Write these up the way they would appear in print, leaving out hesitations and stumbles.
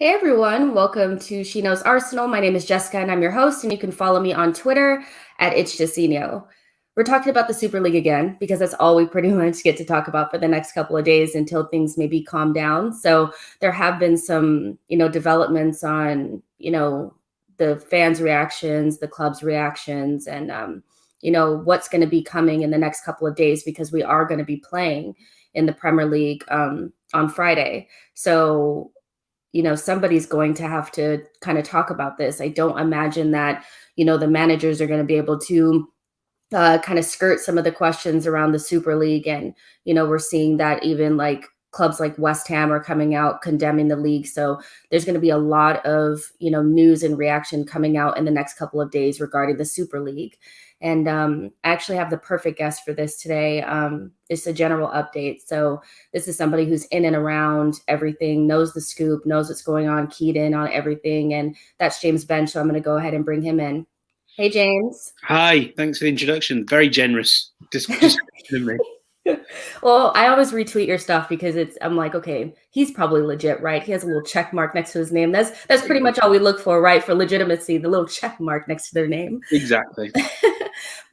Hey everyone, welcome to She Knows Arsenal. My name is Jessica and I'm your host, and you can follow me on Twitter at @itchjacino. We're talking about the Super League again because that's all we pretty much get to talk about for the next couple of days until things maybe calm down. So there have been some, developments on, the fans' reactions, the club's reactions, and what's going to be coming in the next couple of days because we are going to be playing in the Premier League on Friday. So somebody's going to have to kind of talk about this. I don't imagine that, the managers are going to be able to kind of skirt some of the questions around the Super League. And, we're seeing that even like clubs like West Ham are coming out condemning the league. So there's going to be a lot of, news and reaction coming out in the next couple of days regarding the Super League. And I actually have the perfect guest for this today. It's a general update. So this is somebody who's in and around everything, knows the scoop, knows what's going on, keyed in on everything. And that's James Benge. So I'm going to go ahead and bring him in. Hey, James. Hi, thanks for the introduction. Very generous description of me. Well, I always retweet your stuff because I'm like, okay, he's probably legit, right? He has a little check mark next to his name. That's pretty much all we look for, right? For legitimacy, the little check mark next to their name. Exactly.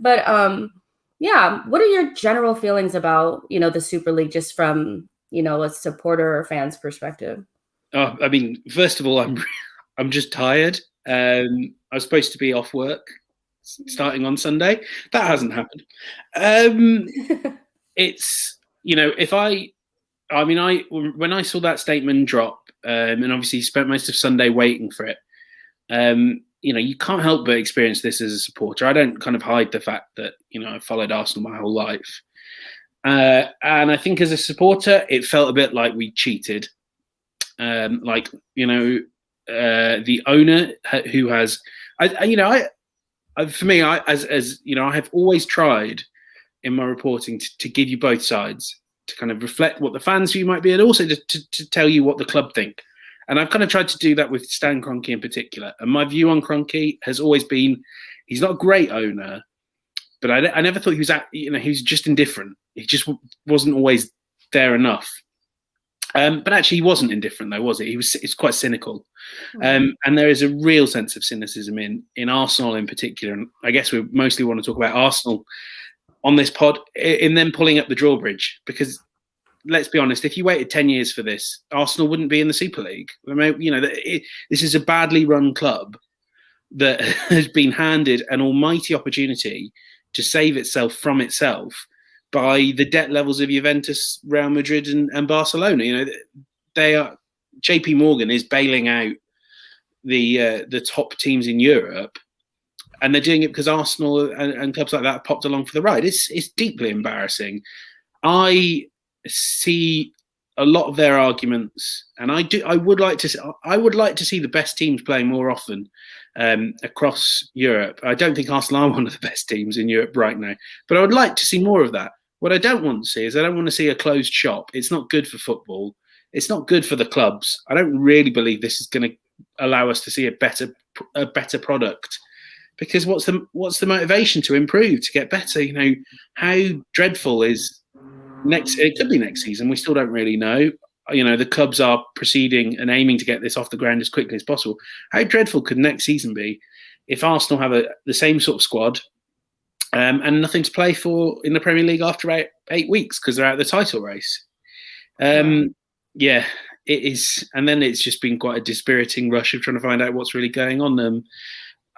But yeah, what are your general feelings about, the Super League just from, a supporter or fan's perspective? Oh, I mean, first of all, I'm just tired. I was supposed to be off work starting on Sunday. That hasn't happened. It's, when I saw that statement drop, and obviously spent most of Sunday waiting for it, you can't help but experience this as a supporter. I don't kind of hide the fact that, I've followed Arsenal my whole life. And I think as a supporter, it felt a bit like we cheated. The owner who has, for me, I have always tried in my reporting to give you both sides, to kind of reflect what the fans' view might be, and also to tell you what the club think. And I've kind of tried to do that with Stan Kroenke in particular. And my view on Kroenke has always been, he's not a great owner, but I never thought he was he was just indifferent. He just wasn't always there enough. But actually, he wasn't indifferent, though, was he? It's quite cynical. And there is a real sense of cynicism in Arsenal in particular. And I guess we mostly want to talk about Arsenal on this pod, in them pulling up the drawbridge. Because let's be honest, if you waited 10 years for this, Arsenal wouldn't be in the Super League. I mean, this is a badly run club that has been handed an almighty opportunity to save itself from itself by the debt levels of Juventus, Real Madrid, and Barcelona. They are. JP Morgan is bailing out the top teams in Europe, and they're doing it because Arsenal and clubs like that popped along for the ride. It's deeply embarrassing. I see a lot of their arguments, and I would like to see the best teams playing more often across Europe. I don't think Arsenal are one of the best teams in Europe right now, but I would like to see more of that. What I don't want to see is I don't want to see a closed shop. It's not good for football. It's not good for the clubs. I don't really believe this is going to allow us to see a better product. Because what's the motivation to improve, to get better? How dreadful is next? It could be next season. We still don't really know. The clubs are proceeding and aiming to get this off the ground as quickly as possible. How dreadful could next season be if Arsenal have the same sort of squad and nothing to play for in the Premier League after 8 weeks because they're out of the title race? Yeah, it is. And then it's just been quite a dispiriting rush of trying to find out what's really going on.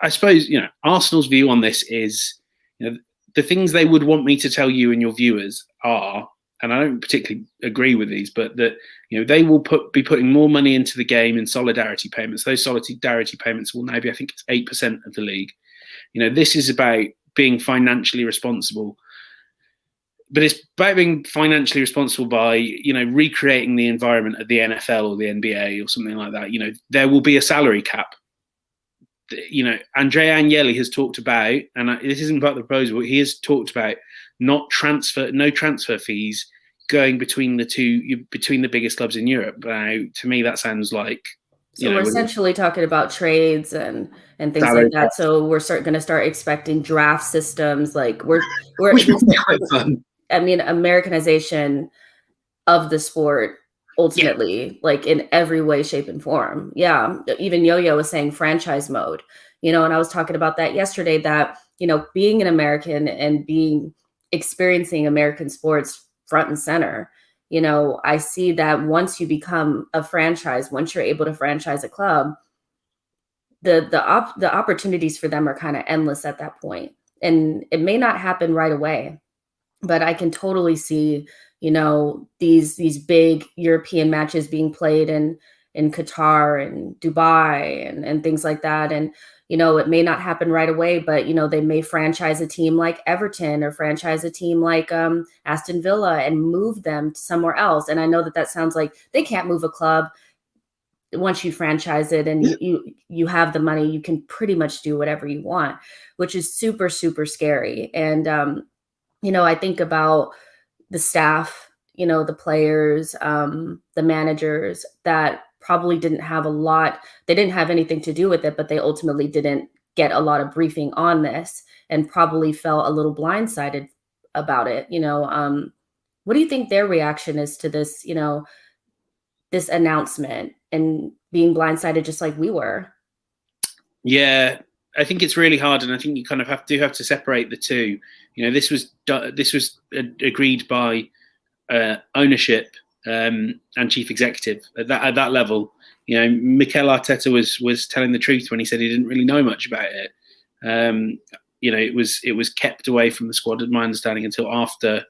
I suppose, Arsenal's view on this is, the things they would want me to tell you and your viewers are, and I don't particularly agree with these, but that, they will be putting more money into the game in solidarity payments. Those solidarity payments will now be, I think it's 8% of the league. This is about being financially responsible. But it's about being financially responsible by, recreating the environment of the NFL or the NBA or something like that. There will be a salary cap. Andrea Agnelli has talked about, and this isn't part of the proposal, but he has talked about no transfer fees going between the biggest clubs in Europe. Now, to me, that sounds like. So we're essentially talking about trades and things like that. So we're going to start expecting draft systems. Like we're quite fun. I mean, Americanization of the sport ultimately, like in every way, shape, and form. Yeah. Even Yo-Yo was saying franchise mode, and I was talking about that yesterday, that, being an American and experiencing American sports front and center, I see that once you become a franchise, once you're able to franchise a club, the opportunities for them are kind of endless at that point. And it may not happen right away, but I can totally see, these big European matches being played in Qatar and Dubai and things like that. And, it may not happen right away, but, they may franchise a team like Everton or franchise a team like Aston Villa and move them somewhere else. And I know that sounds like they can't move a club. Once you franchise it and you have the money, you can pretty much do whatever you want, which is super, super scary. And, I think about the staff, the players, the managers that probably didn't have they didn't have anything to do with it, but they ultimately didn't get a lot of briefing on this and probably felt a little blindsided about it. What do you think their reaction is to this, this announcement and being blindsided just like we were? Yeah, I think it's really hard, and I think you kind of have to separate the two. This was agreed by ownership and chief executive at that level. Mikel Arteta was telling the truth when he said he didn't really know much about it. It was kept away from the squad, in my understanding, until after.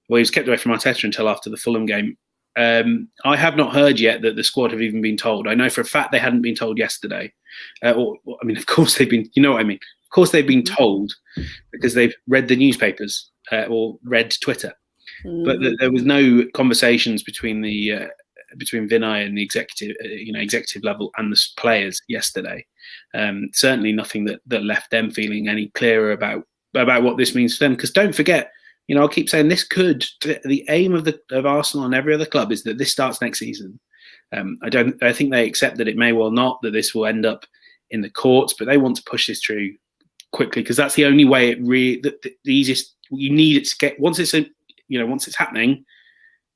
Well, he was kept away from Arteta until after the Fulham game. I have not heard yet that the squad have even been told. I know for a fact they hadn't been told yesterday. Of course they've been. You know what I mean? Of course they've been told because they've read the newspapers or read Twitter. Mm-hmm. But there was no conversations between Vinay and the executive level and the players yesterday. Certainly nothing that left them feeling any clearer about what this means for them. Because don't forget, I'll keep saying this the aim of Arsenal and every other club is that this starts next season. I think they accept that it may well not, that this will end up in the courts, but they want to push this through quickly because that's the only way the easiest. You need it to get once it's happening,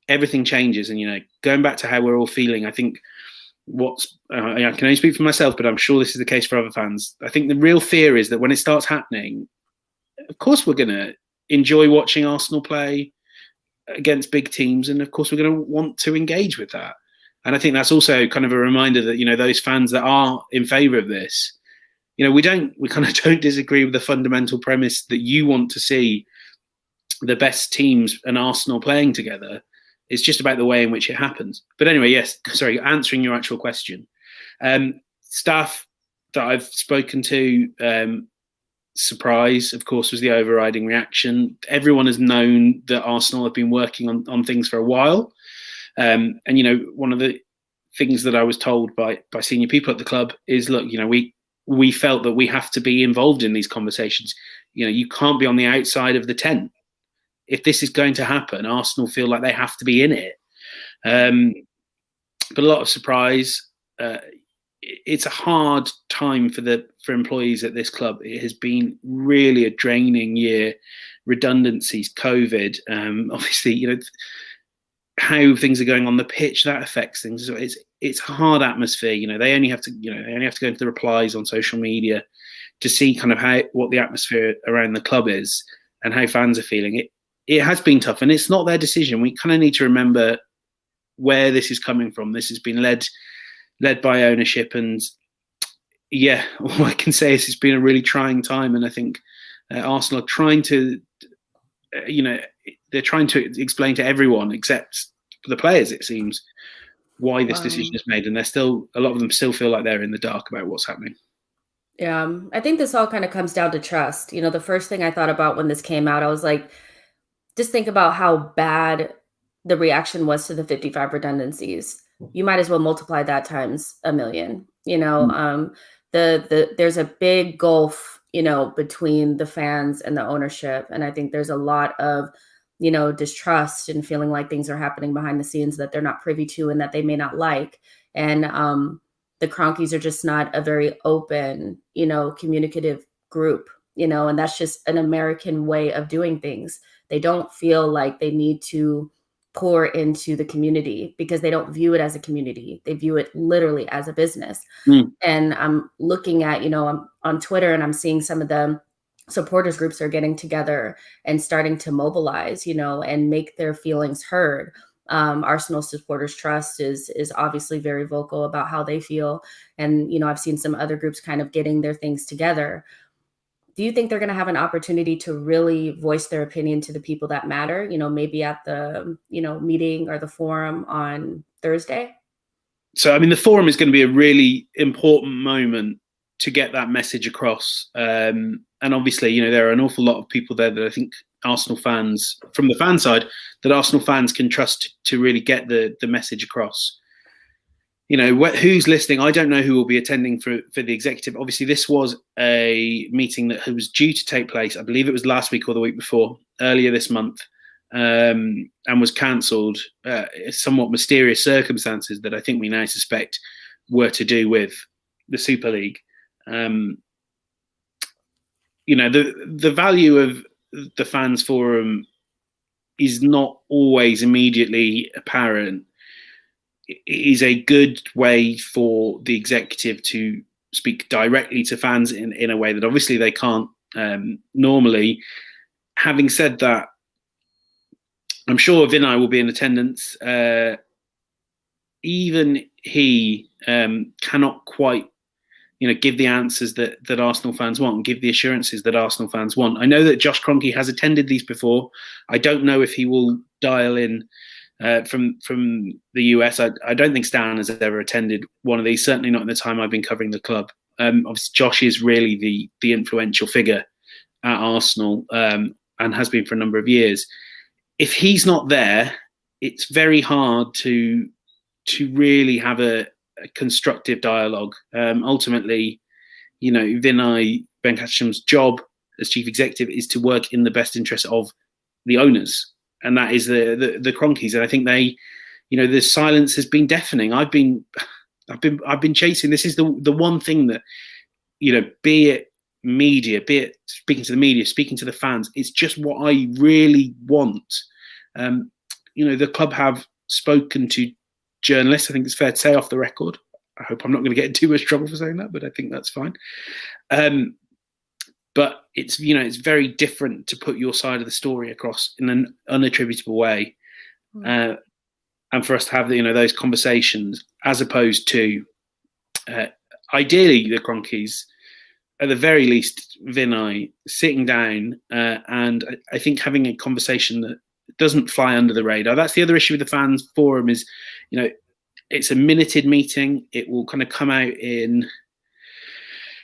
everything changes. And going back to how we're all feeling, I think I can only speak for myself, but I'm sure this is the case for other fans. I think the real fear is that when it starts happening, of course we're going to enjoy watching Arsenal play against big teams, and of course we're going to want to engage with that. And I think that's also kind of a reminder that those fans that are in favour of this, we kind of don't disagree with the fundamental premise that you want to see the best teams and Arsenal playing together. It's just about the way in which it happens. But anyway, yes, sorry, answering your actual question, staff that I've spoken to. Surprise, of course, was the overriding reaction. Everyone has known that Arsenal have been working on things for a while. And, one of the things that I was told by senior people at the club is, look, we felt that we have to be involved in these conversations. You can't be on the outside of the tent. If this is going to happen, Arsenal feel like they have to be in it. But a lot of surprise. It's a hard time for employees at this club. It has been really a draining year. Redundancies, COVID, obviously, how things are going on the pitch, that affects things. So it's a hard atmosphere. They only have to go into the replies on social media to see kind of what the atmosphere around the club is and how fans are feeling. It has been tough, and it's not their decision. We kind of need to remember where this is coming from. This has been led by ownership, and yeah, all I can say is it's been a really trying time. And I think Arsenal are trying to, they're trying to explain to everyone except the players, it seems, why this decision is made, and a lot of them still feel like they're in the dark about what's happening. Yeah, I think this all kind of comes down to trust. The first thing I thought about when this came out, I was like, just think about how bad the reaction was to the 55 redundancies. You might as well multiply that times a million. There's a big gulf, between the fans and the ownership. And I think there's a lot of, distrust and feeling like things are happening behind the scenes that they're not privy to and that they may not like. And the Cronkies are just not a very open, communicative group, and that's just an American way of doing things. They don't feel like they need to pour into the community, because they don't view it as a community. They view it literally as a business. And I'm looking at, I'm on Twitter and I'm seeing some of the supporters groups are getting together and starting to mobilize, and make their feelings heard. Arsenal Supporters Trust is obviously very vocal about how they feel. And, I've seen some other groups kind of getting their things together. Do you think they're going to have an opportunity to really voice their opinion to the people that matter, maybe at the, meeting or the forum on Thursday? So, I mean, the forum is going to be a really important moment to get that message across. And obviously, there are an awful lot of people there that I think Arsenal fans, from the fan side, that Arsenal fans can trust to really get the message across. Who's listening? I don't know who will be attending for the executive. Obviously, this was a meeting that was due to take place, I believe it was last week or the week before, earlier this month, and was cancelled. Somewhat mysterious circumstances that I think we now suspect were to do with the Super League. The value of the fans forum is not always immediately apparent. It is a good way for the executive to speak directly to fans in a way that obviously they can't normally. Having said that, I'm sure Vinay will be in attendance. Even he cannot quite give the answers that Arsenal fans want and give the assurances that Arsenal fans want. I know that Josh Kroenke has attended these before. I don't know if he will dial in from the US. I don't think Stan has ever attended one of these, certainly not in the time I've been covering the club. Obviously, Josh is really the influential figure at Arsenal and has been for a number of years. If he's not there, it's very hard to really have a constructive dialogue. Ultimately, Vinay Venkatesham's job as chief executive is to work in the best interest of the owners, and that is the Kroenkes. And I think they, the silence has been deafening. I've been chasing. This is the one thing that, be it media, be it speaking to the media, speaking to the fans, it's just what I really want. The club have spoken to journalists. I think it's fair to say off the record. I hope I'm not going to get in too much trouble for saying that, but I think that's fine. But it's it's very different to put your side of the story across in an unattributable way, and for us to have those conversations, as opposed to ideally the Kroenkes, at the very least Vinay, sitting down and I think having a conversation that doesn't fly under the radar. That's the other issue with the fans forum is, it's a minuted meeting. It will kind of come out in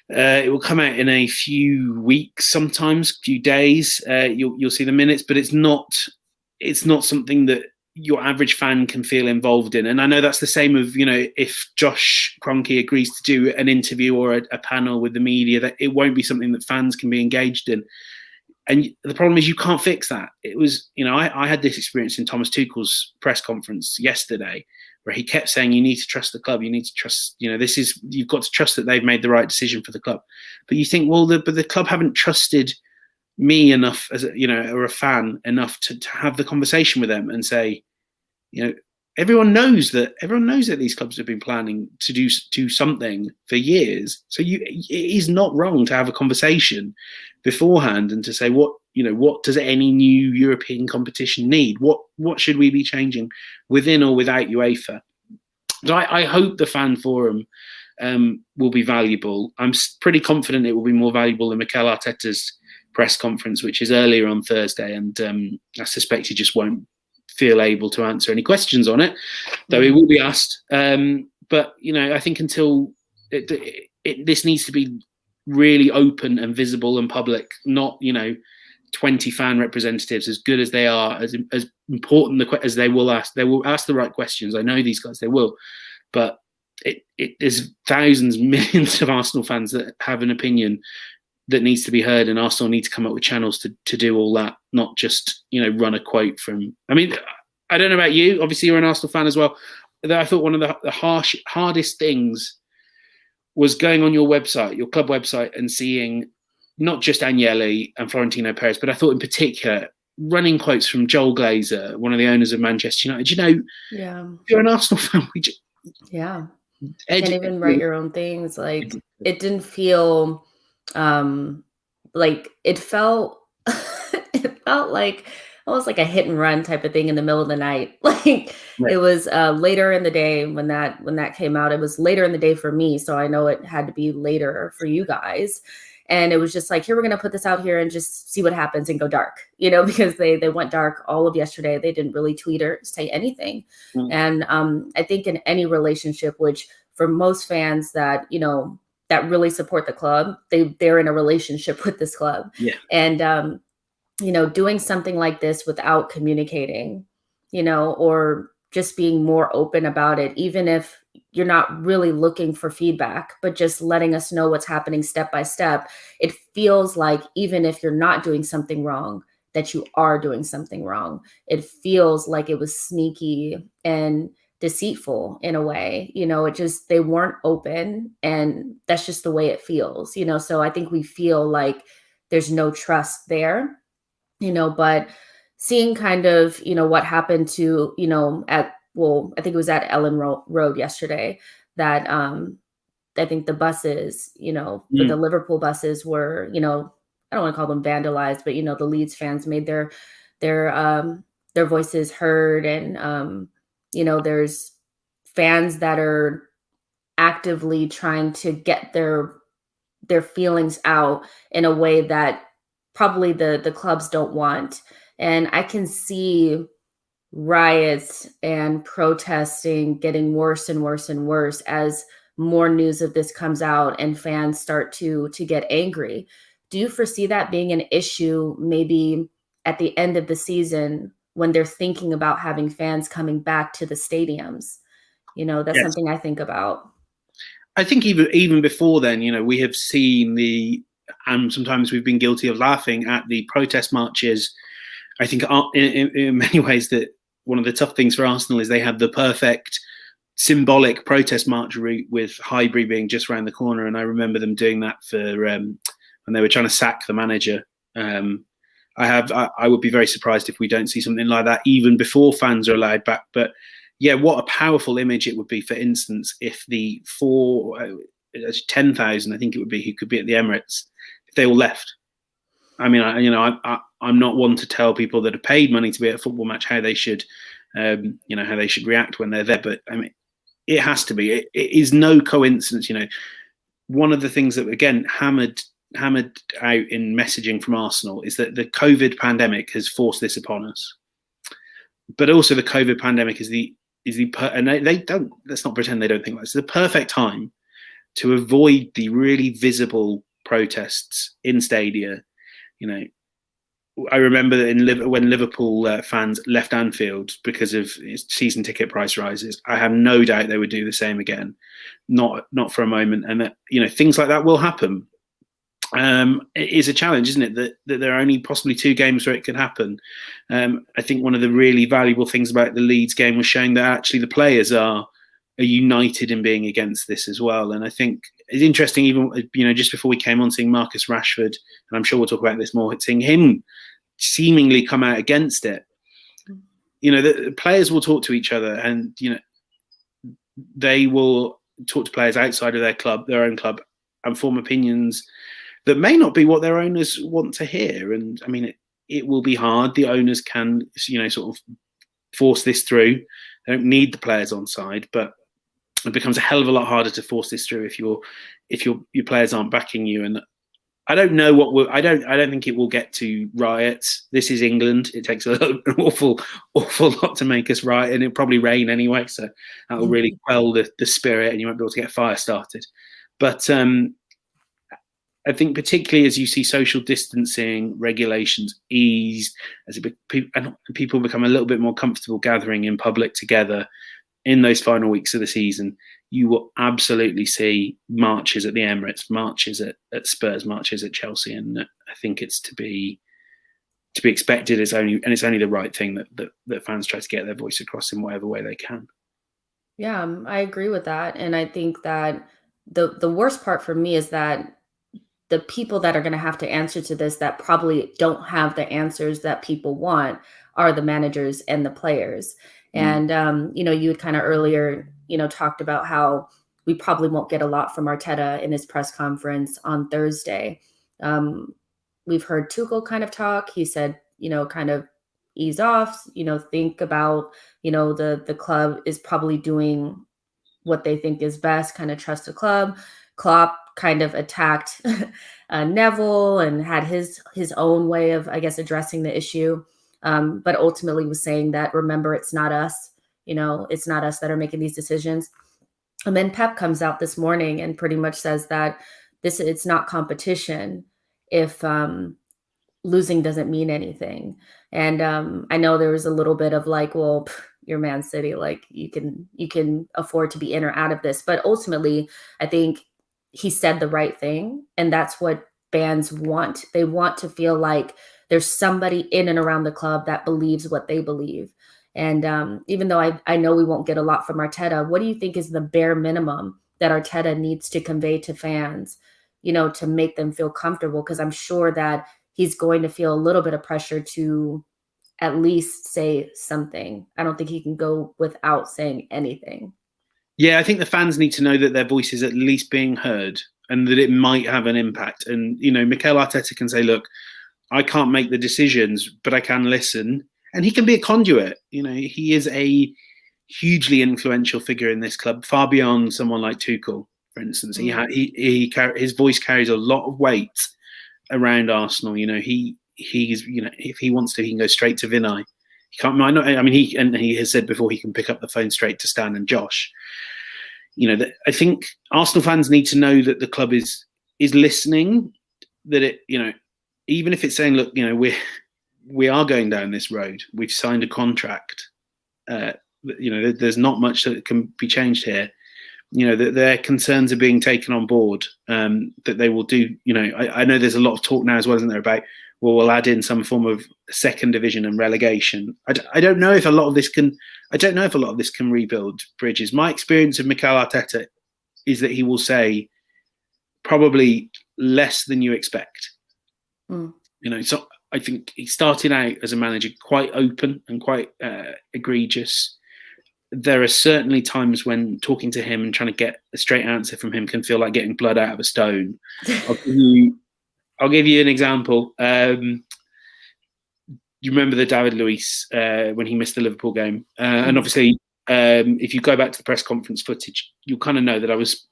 a few weeks, sometimes few days. You'll see the minutes, but it's not something that your average fan can feel involved in. And I know that's the same of, if Josh Kroenke agrees to do an interview or a panel with the media, that it won't be something that fans can be engaged in. And the problem is you can't fix that. It was, I had this experience in Thomas Tuchel's press conference yesterday, where he kept saying, you need to trust the club. You need to trust, you've got to trust that they've made the right decision for the club. But you think, well, but the club haven't trusted me enough as or a fan enough to have the conversation with them and say, everyone knows that these clubs have been planning to do something for years. So it is not wrong to have a conversation beforehand and to say what does any new European competition need? What should we be changing within or without UEFA? So I hope the fan forum will be valuable. I'm pretty confident it will be more valuable than Mikel Arteta's press conference, which is earlier on Thursday, and I suspect he just won't feel able to answer any questions on it, though he will be asked. But I think until this needs to be really open and visible and public, not 20 fan representatives, as good as they are, as important as they will ask the right questions. I know these guys, they will, but there's thousands, millions of Arsenal fans that have an opinion that needs to be heard, and Arsenal need to come up with channels to do all that, not just run a quote from. I mean, I don't know about you. Obviously, you're an Arsenal fan as well. I thought one of the hardest things was going on your website, your club website, and seeing not just Agnelli and Florentino Perez, but I thought in particular running quotes from Joel Glazer, one of the owners of Manchester United. You know, Yeah. if you're an Arsenal fan, Yeah. Can't even write your own things. Like, it didn't feel like it felt it felt like almost like a hit and run type of thing in the middle of the night. Like, Right. it was later in the day when that came out. It was later in the day for me, so I know it had to be later for you guys. And it was just like, here, we're going to put this out here and just see what happens and go dark, because they went dark all of yesterday. They didn't really tweet or say anything. And I think in any relationship, which for most fans that, that really support the club, they're in a relationship with this club. Yeah. And, doing something like this without communicating, or just being more open about it, even if you're not really looking for feedback, but just letting us know what's happening step by step. It feels like even if you're not doing something wrong, that you are doing something wrong. It feels like it was sneaky and deceitful in a way. They weren't open, and that's just the way it feels. So I think we feel like there's no trust there, but seeing kind of, what happened to, I think it was at Ellen Road yesterday that I think the buses, for the Liverpool buses were, I don't want to call them vandalized, but, the Leeds fans made their voices heard. And, there's fans that are actively trying to get their feelings out in a way that probably the clubs don't want. And I can see riots and protesting getting worse and worse and worse as more news of this comes out and fans start to get angry. Do you foresee that being an issue maybe at the end of the season when they're thinking about having fans coming back to the stadiums? That's Yes. something I think about. I think even before then, we have seen and sometimes we've been guilty of laughing at the protest marches. I think in many ways that one of the tough things for Arsenal is they had the perfect symbolic protest march route with Highbury being just around the corner. And I remember them doing that for when they were trying to sack the manager. I would be very surprised if we don't see something like that even before fans are allowed back. But yeah, what a powerful image it would be, for instance, if the 10,000, I think it would be, who could be at the Emirates, if they all left. I mean, I'm not one to tell people that have paid money to be at a football match how they should, how they should react when they're there. But I mean, it has to be. It is no coincidence. One of the things that again hammered out in messaging from Arsenal is that the COVID pandemic has forced this upon us. But also, the COVID pandemic and they don't. Let's not pretend they don't think that. It's the perfect time to avoid the really visible protests in stadia. I remember that when Liverpool fans left Anfield because of season ticket price rises, I have no doubt they would do the same again. Not for a moment. And that, things like that will happen. It is a challenge, isn't it, that there are only possibly 2 games where it could happen. I think one of the really valuable things about the Leeds game was showing that actually the players are united in being against this as well. And I think it's interesting, even just before we came on, seeing Marcus Rashford, and I'm sure we'll talk about this more, seeing him seemingly come out against it. The players will talk to each other, and they will talk to players outside of their own club, and form opinions that may not be what their owners want to hear. And I mean, it will be hard. The owners can, sort of force this through. They don't need the players on side, but it becomes a hell of a lot harder to force this through if your players aren't backing you. And I don't know I don't think it will get to riots. This is England. It takes an awful lot to make us riot, and it'll probably rain anyway, so that will really quell the spirit, and you won't be able to get a fire started. But I think particularly as you see social distancing regulations ease, as people become a little bit more comfortable gathering in public together in those final weeks of the season, you will absolutely see marches at the Emirates, marches at Spurs, marches at Chelsea, and I think it's to be expected. It's only the right thing that fans try to get their voice across in whatever way they can. Yeah, I agree with that, and I think that the worst part for me is that the people that are going to have to answer to this that probably don't have the answers that people want are the managers and the players. And, you had kind of earlier, talked about how we probably won't get a lot from Arteta in his press conference on Thursday. We've heard Tuchel kind of talk. He said, kind of ease off, think about, the club is probably doing what they think is best, kind of trust the club. Klopp kind of attacked Neville and had his own way of, I guess, addressing the issue. But ultimately was saying that, remember, it's not us, it's not us that are making these decisions. And then Pep comes out this morning and pretty much says that it's not competition if losing doesn't mean anything. And I know there was a little bit of like, well, you're Man City, like you can afford to be in or out of this. But ultimately, I think he said the right thing. And that's what fans want. They want to feel like there's somebody in and around the club that believes what they believe. And even though I know we won't get a lot from Arteta, what do you think is the bare minimum that Arteta needs to convey to fans, to make them feel comfortable? Because I'm sure that he's going to feel a little bit of pressure to at least say something. I don't think he can go without saying anything. Yeah, I think the fans need to know that their voice is at least being heard and that it might have an impact. And, Mikel Arteta can say, look, I can't make the decisions, but I can listen. And he can be a conduit. He is a hugely influential figure in this club, far beyond someone like Tuchel, for instance. His voice carries a lot of weight around Arsenal. He's if he wants to, he can go straight to Vinay. He can't. He has said before he can pick up the phone straight to Stan and Josh. I think Arsenal fans need to know that the club is listening. That it, even if it's saying, look, we are going down this road. We've signed a contract. There's not much that can be changed here. That their concerns are being taken on board. That they will do. I know there's a lot of talk now as well, isn't there, about we'll add in some form of second division and relegation. I don't know if a lot of this can. I don't know if a lot of this can rebuild bridges. My experience of Mikel Arteta is that he will say probably less than you expect. So I think he started out as a manager quite open and quite egregious. There are certainly times when talking to him and trying to get a straight answer from him can feel like getting blood out of a stone. I'll give you an example. You remember the David Luiz when he missed the Liverpool game? And obviously, if you go back to the press conference footage, you'll kind of know that I was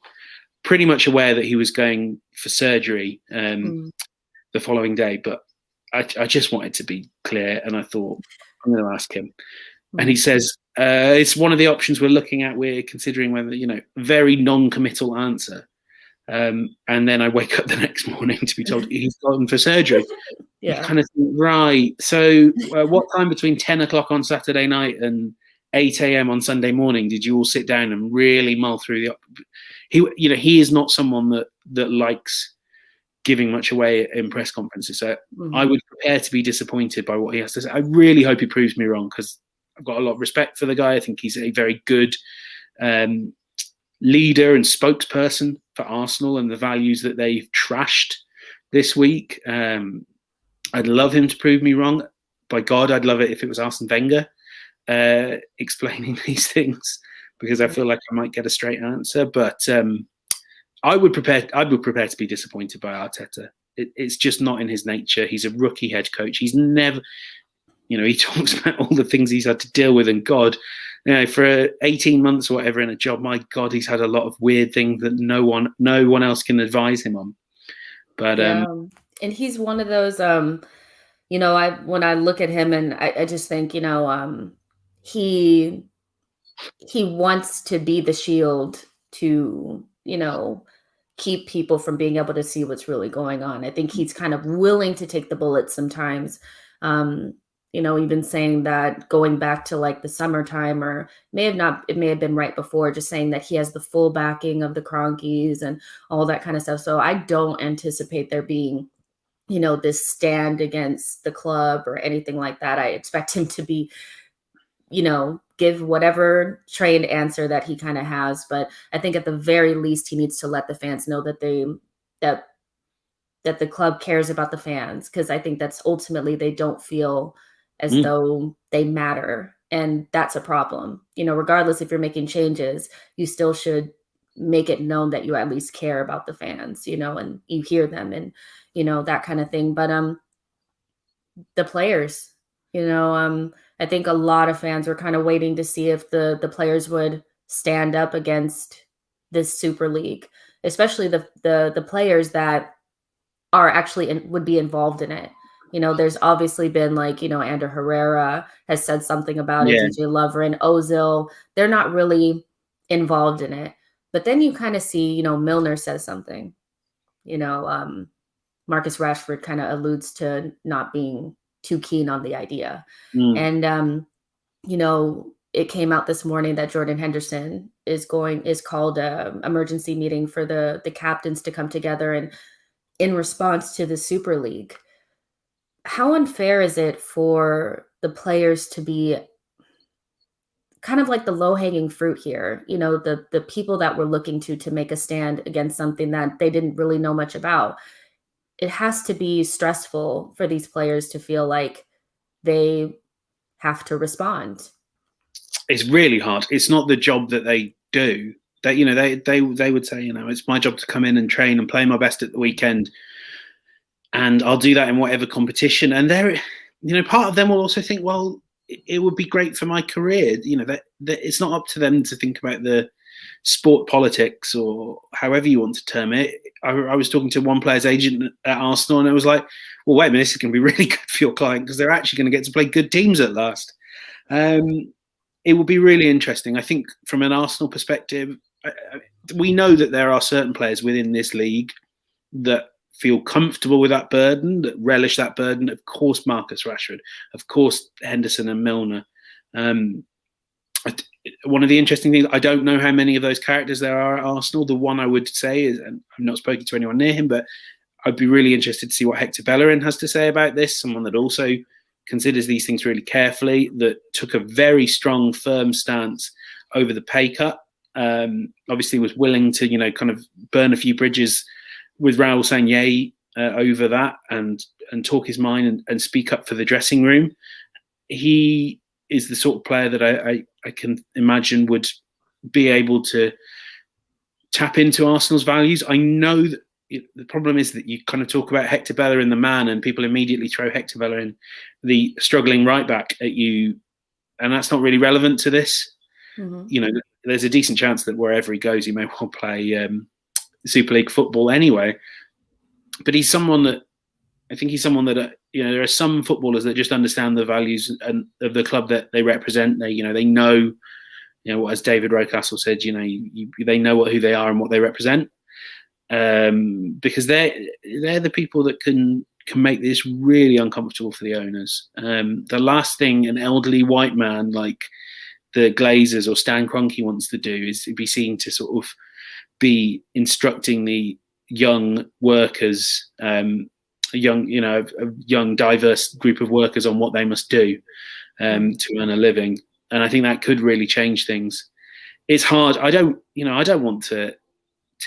pretty much aware that he was going for surgery the following day. But I just wanted to be clear, and I thought, I'm going to ask him. And he says, it's one of the options we're looking at. We're considering whether, very non-committal answer. And then I wake up the next morning to be told he's gone for surgery. You kind of think, right. So what time between 10 o'clock on Saturday night and 8 a.m. on Sunday morning did you all sit down and really mull through he is not someone that likes giving much away in press conferences. So I would prepare to be disappointed by what he has to say. I really hope he proves me wrong, because I've got a lot of respect for the guy. I think he's a very good leader and spokesperson for Arsenal and the values that they've trashed this week. I'd love him to prove me wrong. By God, I'd love it if it was Arsene Wenger explaining these things, because I feel like I might get a straight answer. But I would prepare to be disappointed by Arteta. It's just not in his nature. He's a rookie head coach. He's never, he talks about all the things he's had to deal with, and God, for 18 months or whatever in a job, my God, he's had a lot of weird things that no one else can advise him on. But and he's one of those, when I look at him and I just think, he wants to be the shield to, keep people from being able to see what's really going on. I think he's kind of willing to take the bullets sometimes. Even saying that going back to like the summertime, or it may have been right before, just saying that he has the full backing of the Cronkies and all that kind of stuff. So I don't anticipate there being, this stand against the club or anything like that. I expect him to be, give whatever trained answer that he kind of has. But I think at the very least, he needs to let the fans know that that the club cares about the fans, because I think that's ultimately they don't feel as though they matter. And that's a problem. Regardless if you're making changes, you still should make it known that you at least care about the fans, and you hear them and, that kind of thing. But the players, I think a lot of fans were kind of waiting to see if the players would stand up against this Super League, especially the players that are actually would be involved in it. There's obviously been Ander Herrera has said something about it, DJ Lovren, Ozil. They're not really involved in it. But then you kind of see, Milner says something. Marcus Rashford kind of alludes to not being too keen on the idea. And, it came out this morning that Jordan Henderson is called an emergency meeting for the captains to come together and in response to the Super League. How unfair is it for the players to be kind of like the low-hanging fruit here? The people that we're looking to make a stand against something that they didn't really know much about. It has to be stressful for these players to feel like they have to respond. It's really hard. It's not the job that they do. That they would say, it's my job to come in and train and play my best at the weekend, and I'll do that in whatever competition. And part of them will also think, well, it would be great for my career. That it's not up to them to think about the sport politics or however you want to term it. I was talking to one player's agent at Arsenal, and it was like, well, wait a minute, this is going to be really good for your client because they're actually going to get to play good teams at last. It will be really interesting. I think from an Arsenal perspective, we know that there are certain players within this league that feel comfortable with that burden, that relish that burden. Of course, Marcus Rashford, of course, Henderson and Milner. One of the interesting things, I don't know how many of those characters there are at Arsenal. The one I would say is, and I've not spoken to anyone near him, but I'd be really interested to see what Hector Bellerin has to say about this. Someone that also considers these things really carefully, that took a very strong, firm stance over the pay cut. Obviously was willing to, kind of burn a few bridges with Raul Sanllehi over that and talk his mind and speak up for the dressing room. He is the sort of player that I can imagine would be able to tap into Arsenal's values. I know that the problem is that you kind of talk about Hector Bellerin, the man, and people immediately throw Hector Bellerin, the struggling right back, at you, and that's not really relevant to this. Mm-hmm. There's a decent chance that wherever he goes, he may well play Super League football anyway. But he's someone that there are some footballers that just understand the values of the club that they represent. They know, as David Rocastle said, they know who they are and what they represent. Because they're the people that can make this really uncomfortable for the owners. The last thing an elderly white man like the Glazers or Stan Kroenke wants to do is to be seen to sort of be instructing the young workers, a young diverse group of workers on what they must do to earn a living. And I think that could really change things. It's hard. I don't want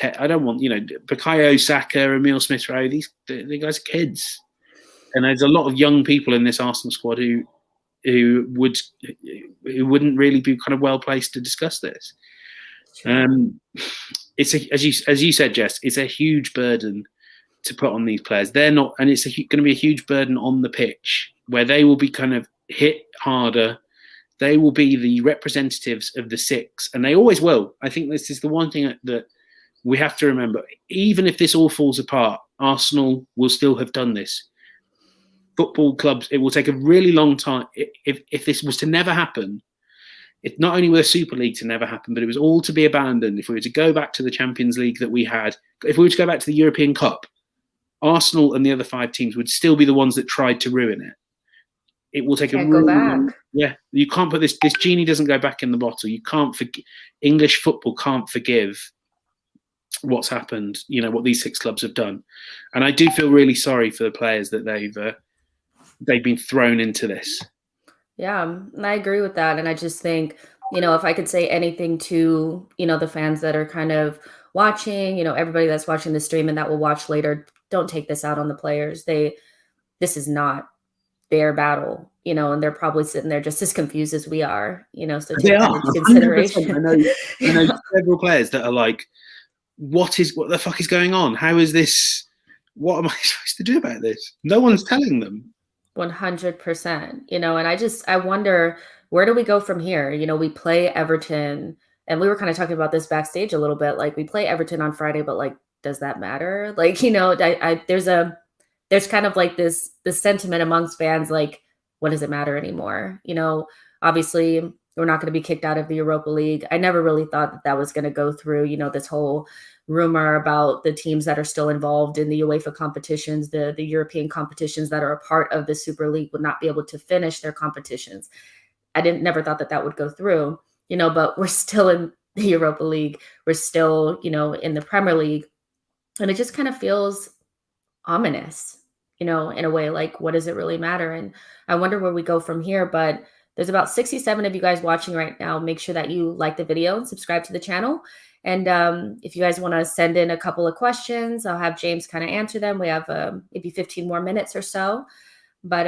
Bukayo Saka, Emile Smith-Rowe, the guys are kids. And there's a lot of young people in this Arsenal squad who wouldn't really be kind of well placed to discuss this. It's as you said, Jess, it's a huge burden to put on these players. They're not, and it's going to be a huge burden on the pitch where they will be kind of hit harder. They will be the representatives of the six, and they always will. I think this is the one thing that we have to remember. Even if this all falls apart, Arsenal will still have done this. Football clubs, it will take a really long time. If this was to never happen, it not only will the Super League to never happen, but it was all to be abandoned. If we were to go back to the Champions League that we had, if we were to go back to the European Cup, Arsenal and the other 5 teams would still be the ones that tried to ruin it. It will take a really long, you can't put this genie doesn't go back in the bottle. You can't English football can't forgive what's happened, what these 6 clubs have done. And I do feel really sorry for the players that they've been thrown into this. Yeah, and I agree with that. And I just think, if I could say anything to, the fans that are kind of watching, everybody that's watching the stream and that will watch later don't take this out on the players. This is not their battle, you know, and they're probably sitting there just as confused as we are, you know, so They take that are into 100%. consideration. I know several players that are like, what the fuck is going on? How is this? What am I supposed to do about this? No one's telling them. 100%, you know, and I wonder, where do we go from here? You know, we play Everton, and we were kind of talking about this backstage a little bit. Like, we play Everton on Friday, but like, does that matter? Like, you know, there's kind of like this sentiment amongst fans, like, what does it matter anymore? You know, obviously we're not going to be kicked out of the Europa League. I never really thought that was going to go through, you know, this whole rumor about the teams that are still involved in the UEFA competitions, the European competitions that are a part of the Super League would not be able to finish their competitions. I never thought that would go through, you know, but we're still in the Europa League. We're still, you know, in the Premier League. And it just kind of feels ominous, you know, in a way, like, what does it really matter? And I wonder where we go from here. But there's about 67 of you guys watching right now. Make sure that you like the video and subscribe to the channel. And if you guys want to send in a couple of questions, I'll have James kind of answer them. We have maybe 15 more minutes or so. But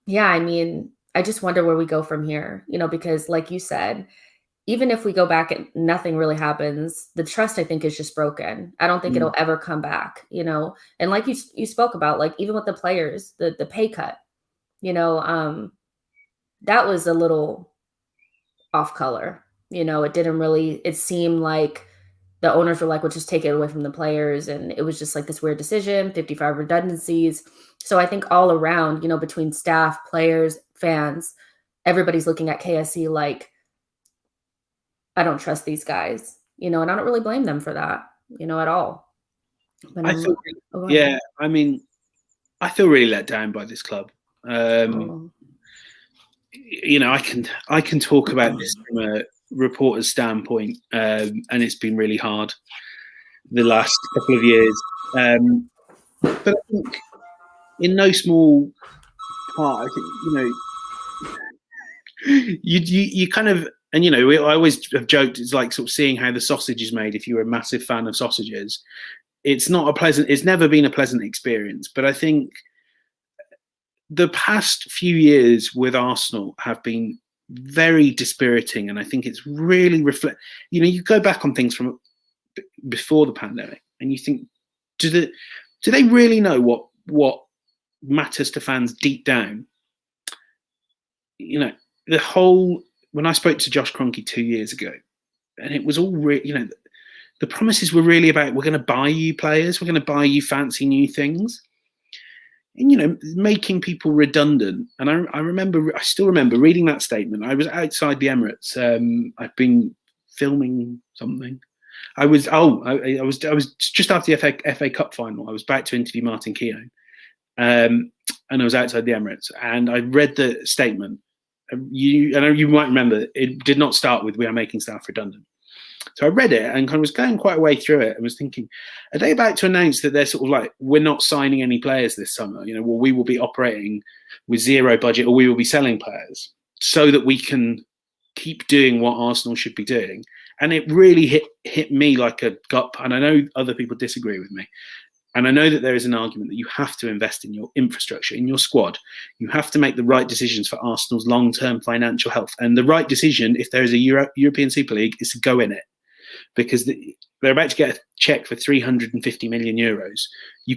yeah, I mean, I just wonder where we go from here, you know, because like you said, even if we go back and nothing really happens, the trust, I think, is just broken. I don't think it'll ever come back, you know. And like you spoke about, like, even with the players, the pay cut, you know, that was a little off color. You know, it seemed like the owners were like, we'll just take it away from the players. And it was just like this weird decision, 55 redundancies. So I think all around, you know, between staff, players, fans, everybody's looking at KSE like, I don't trust these guys, you know, and I don't really blame them for that, you know, at all. But I mean, I feel really let down by this club. You know, I can talk about this from a reporter's standpoint, and it's been really hard the last couple of years. But I think in no small part, I think, you know, you kind of, and you know, I always have joked, it's like sort of seeing how the sausage is made. If you're a massive fan of sausages, it's never been a pleasant experience. But I think the past few years with Arsenal have been very dispiriting, and I think it's really you know, you go back on things from before the pandemic, and you think, do they really know what matters to fans deep down? You know, when I spoke to Josh Kroenke 2 years ago, and it was all you know, the promises were really about, we're going to buy you players, we're going to buy you fancy new things. And, you know, making people redundant. And I still remember reading that statement. I was outside the Emirates. I'd been filming something. I was just after the FA Cup final. I was about to interview Martin Keown, and I was outside the Emirates, and I read the statement. I know you might remember, it did not start with, we are making staff redundant. So I read it and kind of was going quite a way through it and was thinking, are they about to announce that they're sort of like, we're not signing any players this summer? You know, well, we will be operating with zero budget, or we will be selling players so that we can keep doing what Arsenal should be doing. And it really hit me like a gut. And I know other people disagree with me. And I know that there is an argument that you have to invest in your infrastructure, in your squad. You have to make the right decisions for Arsenal's long-term financial health. And the right decision, if there is a European Super League, is to go in it. Because they're about to get a check for 350 million euros. You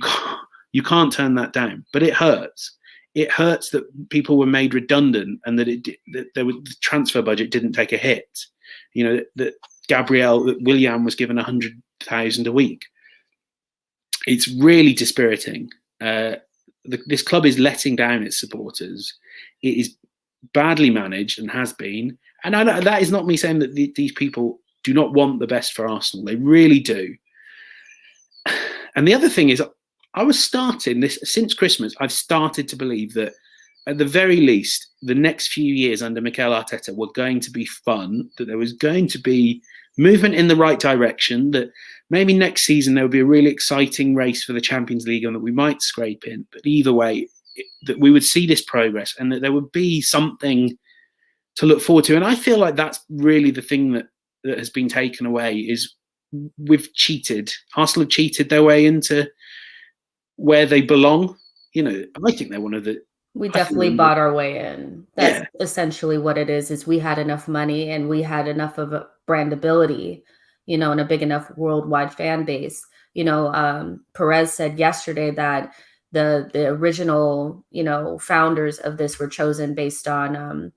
can't turn that down. But it hurts. It hurts that people were made redundant, and that the transfer budget didn't take a hit. You know, that Willian was given 100,000 a week. It's really dispiriting. This club is letting down its supporters. It is badly managed and has been. And that is not me saying that these people do not want the best for Arsenal. They really do. And the other thing is, I was starting this since Christmas. I've started to believe that at the very least, the next few years under Mikel Arteta were going to be fun, that there was going to be movement in the right direction, that maybe next season there would be a really exciting race for the Champions League and that we might scrape in. But either way, that we would see this progress and that there would be something to look forward to. And I feel like that's really the thing that has been taken away, is we've cheated. Arsenal have cheated their way into where they belong. You know, I think they're one of the. We definitely bought our way in. That's essentially what it is we had enough money and we had enough of a brandability, you know, and a big enough worldwide fan base. You know, Perez said yesterday that the original, you know, founders of this were chosen based on,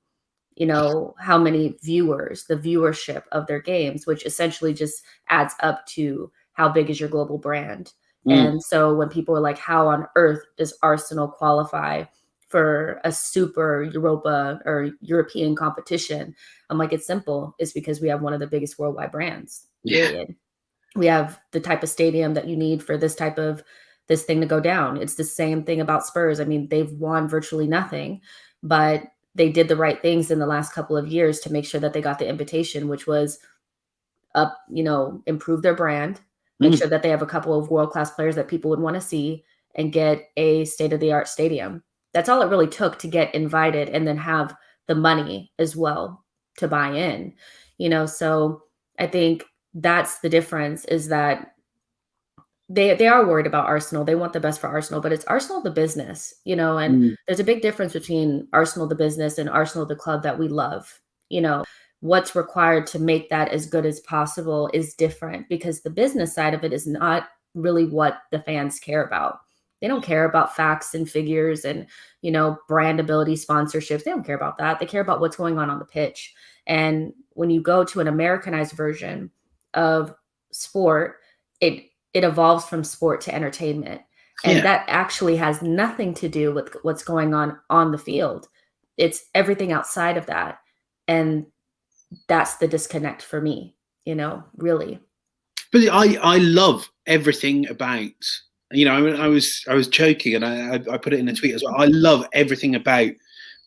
you know, how many viewers, the viewership of their games, which essentially just adds up to how big is your global brand. And so when people are like, how on earth does Arsenal qualify for a super Europa or European competition? I'm like, it's simple. It's because we have one of the biggest worldwide brands. Period. We have the type of stadium that you need for this thing to go down. It's the same thing about Spurs. I mean, they've won virtually nothing, but they did the right things in the last couple of years to make sure that they got the invitation, which was improve their brand, make sure that they have a couple of world-class players that people would want to see, and get a state-of-the-art stadium. That's all it really took to get invited, and then have the money as well to buy in, you know? So I think that's the difference, is that they are worried about Arsenal. They want the best for Arsenal, but it's Arsenal the business, you know, and there's a big difference between Arsenal the business and Arsenal the club that we love. You know, what's required to make that as good as possible is different, because the business side of it is not really what the fans care about. They don't care about facts and figures and, you know, brandability, sponsorships. They don't care about that. They care about what's going on the pitch. And when you go to an Americanized version of sport, it evolves from sport to entertainment. And that actually has nothing to do with what's going on the field. It's everything outside of that. And that's the disconnect for me, you know, really. But I love everything about, you know, I was joking, and I put it in a tweet as well. I love everything about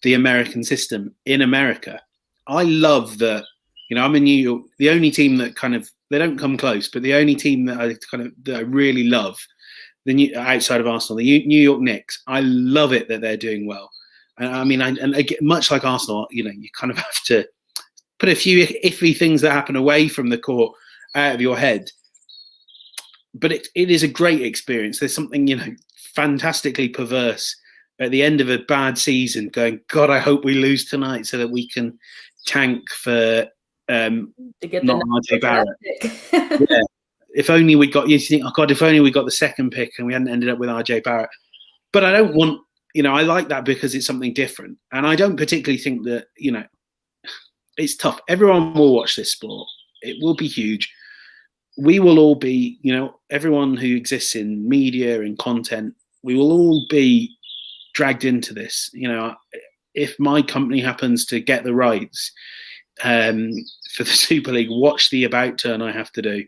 the American system in America. I love that, you know, I'm in New York, the only team that kind of, they don't come close, but the only team that I really love, outside of Arsenal, the New York Knicks. I love it that they're doing well. I mean, much like Arsenal, you know, you kind of have to put a few iffy things that happen away from the court out of your head. But it is a great experience. There's something, you know, fantastically perverse at the end of a bad season, going, God, I hope we lose tonight so that we can tank for not RJ Barrett. Yeah. If only we got, you think, oh God, if only we got the second pick and we hadn't ended up with RJ Barrett. But I don't want, you know, I like that because it's something different. And I don't particularly think that, you know, it's tough. Everyone will watch this sport. It will be huge. We will all be, you know, everyone who exists in media and content, we will all be dragged into this. You know, if my company happens to get the rights for the Super League, watch the about turn I have to do,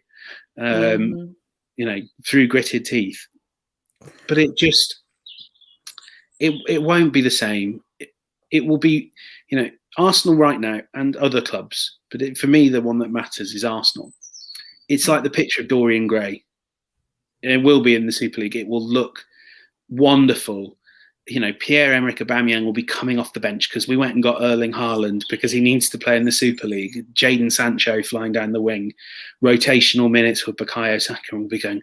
you know, through gritted teeth. But it just, it won't be the same. It will be, you know, Arsenal right now and other clubs. But for me, the one that matters is Arsenal. It's like the picture of Dorian Gray. It will be in the Super League. It will look wonderful. You know, Pierre-Emerick Aubameyang will be coming off the bench because we went and got Erling Haaland because he needs to play in the Super League. Jadon Sancho flying down the wing. Rotational minutes with Bukayo Saka, and we'll be going,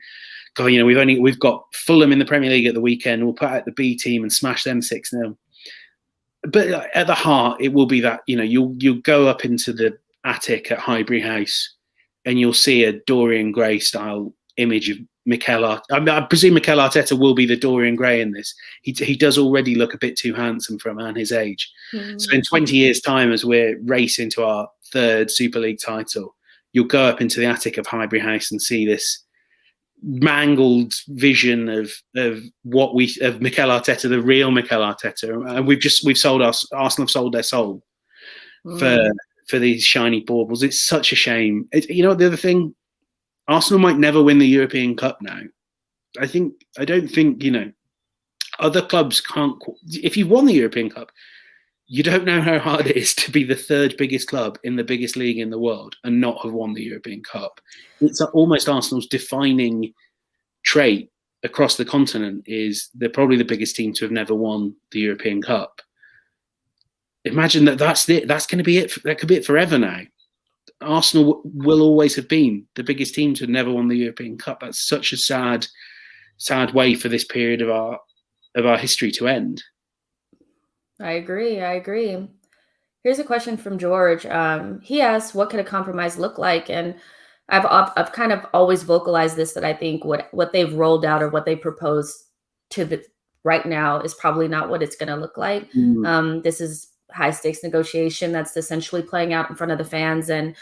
God, you know, we've got Fulham in the Premier League at the weekend. We'll put out the B team and smash them 6-0. But at the heart, it will be that, you know, you'll go up into the attic at Highbury House and you'll see a Dorian Gray style image of Mikel Arteta. I presume Mikel Arteta will be the Dorian Gray in this. He does already look a bit too handsome for a man his age. So in 20 years' time, as we're racing to our third Super League title, you'll go up into the attic of Highbury House and see this mangled vision of Mikel Arteta, the real Mikel Arteta. And we've sold Arsenal have sold their soul for these shiny baubles. It's such a shame. You know, the other thing, Arsenal might never win the European Cup now. I don't think, you know, other clubs can't. If you've won the European Cup, you don't know how hard it is to be the third biggest club in the biggest league in the world and not have won the European Cup. It's almost Arsenal's defining trait across the continent is they're probably the biggest team to have never won the European Cup. Imagine that's it. That's going to be it. That could be it forever now. Arsenal will always have been the biggest team to have never won the European Cup. That's such a sad sad way for this period of our history to end. I agree. Here's a question from George. He asks, what could a compromise look like? And I've kind of always vocalized this, that I think what they've rolled out or what they proposed to the right now is probably not what it's going to look like. This is high stakes negotiation that's essentially playing out in front of the fans. And,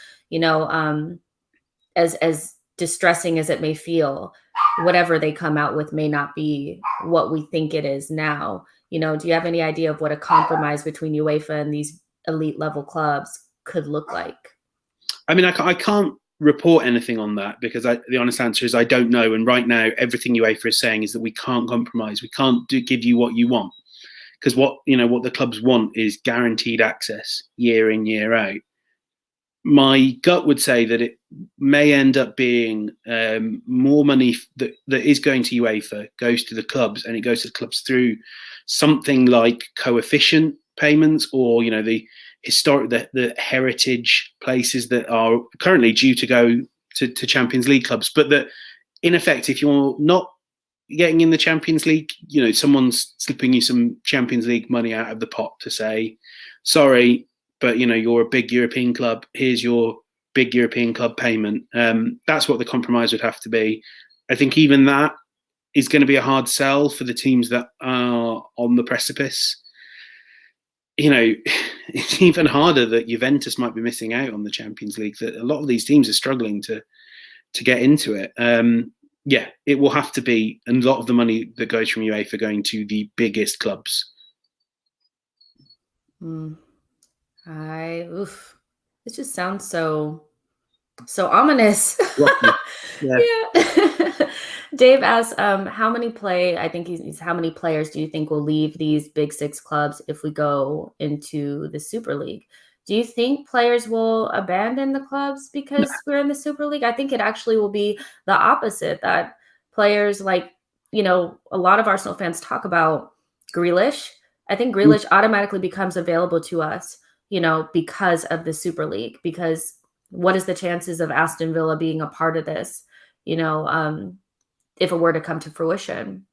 as distressing as it may feel, whatever they come out with may not be what we think it is now. Do you have any idea of what a compromise between UEFA and these elite level clubs could look like? I mean, I can't report anything on that because the honest answer is I don't know. And right now, everything UEFA is saying is that we can't compromise. We can't give you what you want, because what the clubs want is guaranteed access year in, year out. My gut would say that it may end up being more money that is going to UEFA goes to the clubs, and it goes to the clubs through something like coefficient payments, or the historic, the heritage places that are currently due to go to Champions League clubs. But that, in effect, if you're not getting in the Champions League, someone's slipping you some Champions League money out of the pot to say, sorry, but you're a big European club. Here's your big European club payment. That's what the compromise would have to be. I think even that is going to be a hard sell for the teams that are on the precipice. It's even harder that Juventus might be missing out on the Champions League. That a lot of these teams are struggling to get into it. It will have to be a lot of the money that goes from UEFA going to the biggest clubs. This just sounds so ominous. Yeah. Dave asks, how many players do you think will leave these big six clubs if we go into the Super League? Do you think players will abandon the clubs because we're in the Super League? I think it actually will be the opposite, that players a lot of Arsenal fans talk about Grealish. I think Grealish automatically becomes available to us, because of the Super League, because what is the chances of Aston Villa being a part of this, if it were to come to fruition?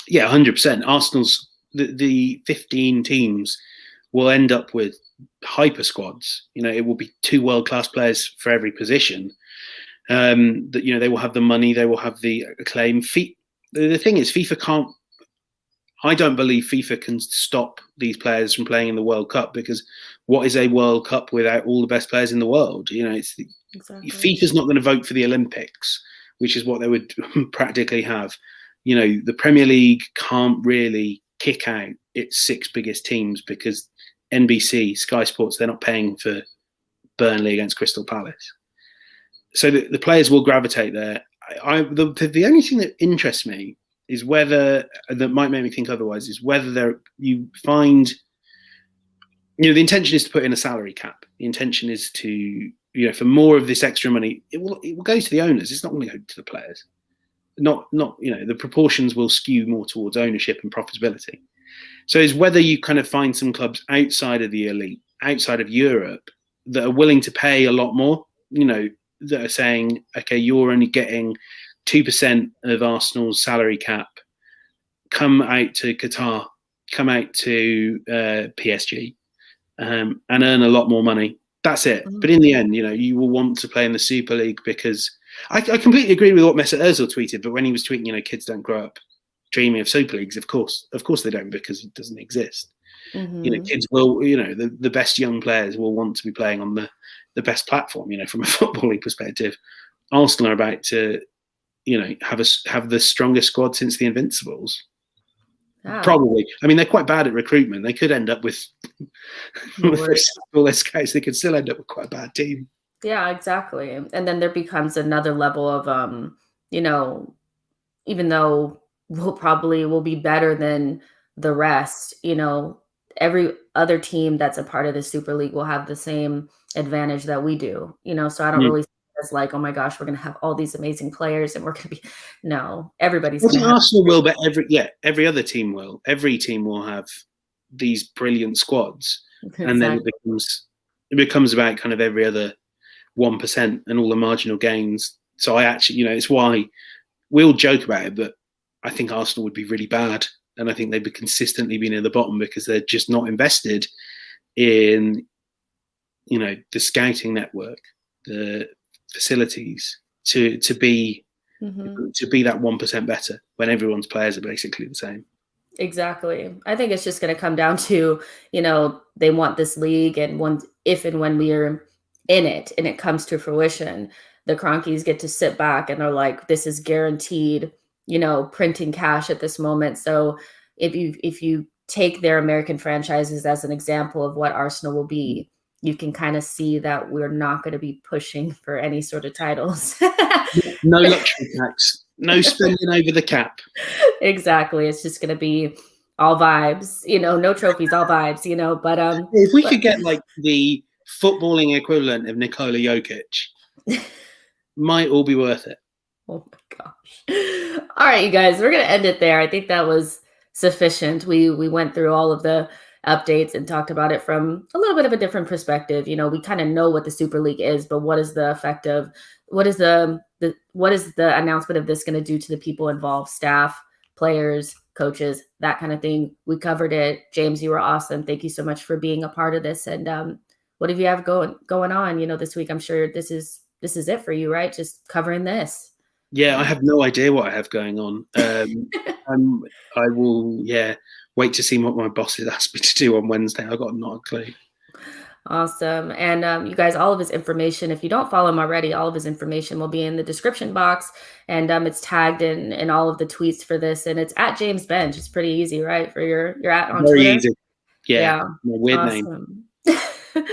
Yeah, 100%. Arsenal's, the 15 teams will end up with hyper squads. It will be 2 world-class players for every position. They will have the money, they will have the acclaim. The thing is, FIFA can't. I don't believe FIFA can stop these players from playing in the World Cup, because what is a World Cup without all the best players in the world? Exactly. FIFA's not going to vote for the Olympics, which is what they would practically have. The Premier League can't really kick out its 6 biggest teams because NBC, Sky Sports, they're not paying for Burnley against Crystal Palace. So the players will gravitate there. The only thing that interests me is that might make me think otherwise, is whether you find, the intention is to put in a salary cap. The intention is to, for more of this extra money, it will go to the owners. It's not going to go to the players. Not the proportions will skew more towards ownership and profitability. So it's whether you kind of find some clubs outside of the elite, outside of Europe, that are willing to pay a lot more, that are saying, okay, you're only getting 2% of Arsenal's salary cap. Come out to Qatar, come out to PSG, and earn a lot more money. That's it. But in the end, you will want to play in the Super League, because I completely agree with what Mesut Ozil tweeted. But when he was tweeting, kids don't grow up dreaming of Super Leagues. Of course they don't, because it doesn't exist. Kids will, the best young players will want to be playing on the best platform. From a footballing perspective, Arsenal are about to, have the strongest squad since the Invincibles. Wow. Probably. I mean, they're quite bad at recruitment. They could end up with all their scouts. They could still end up with quite a bad team. Yeah, exactly. And then there becomes another level of, even though we'll be better than the rest, every other team that's a part of the Super League will have the same advantage that we do. So I don't really see it as like, oh my gosh, we're going to have all these amazing players and we're going to be, no, everybody's going to have. Arsenal will, but every other team will. Every team will have these brilliant squads. Exactly. And then it becomes about kind of every other 1% and all the marginal gains. So I actually, it's why we all joke about it, but I think Arsenal would be really bad. And I think they've consistently been in the bottom because they're just not invested in, the scouting network, the facilities to be that 1% better when everyone's players are basically the same. Exactly. I think it's just going to come down to, they want this league, and if and when we are in it and it comes to fruition, the Cronkies get to sit back and they're like, this is guaranteed, printing cash at this moment. So if you take their American franchises as an example of what Arsenal will be, you can kind of see that we're not going to be pushing for any sort of titles. No luxury tax, no spending over the cap. Exactly. It's just going to be all vibes, no trophies, all vibes, but if we could get like the footballing equivalent of Nikola Jokic, might all be worth it. Oh my gosh. All right, you guys, we're going to end it there. I think that was sufficient. We went through all of the updates and talked about it from a little bit of a different perspective. We kind of know what the Super League is, but what is the effect of, what is the announcement of this going to do to the people involved, staff, players, coaches, that kind of thing. We covered it. James, you were awesome. Thank you so much for being a part of this. And what do you have going on, this week? I'm sure this is it for you, right? Just covering this. Yeah, I have no idea what I have going on. I will, wait to see what my boss has asked me to do on Wednesday. I've got not a clue. Awesome. And you guys, all of his information, if you don't follow him already, all of his information will be in the description box. And it's tagged in all of the tweets for this. And it's at James Benge. It's pretty easy, right? For your at on Very Twitter. Easy. Yeah. Weird awesome name.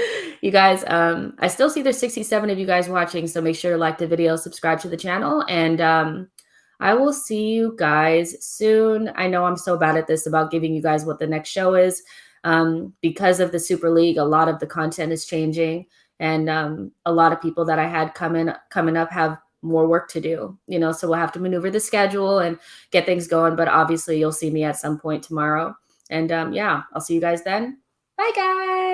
You guys, I still see there's 67 of you guys watching. So make sure to like the video, subscribe to the channel. And I will see you guys soon. I know I'm so bad at this about giving you guys what the next show is. Because of the Super League, a lot of the content is changing, and a lot of people that I had coming up have more work to do, so we'll have to maneuver the schedule and get things going. But obviously you'll see me at some point tomorrow. And I'll see you guys then. Bye guys.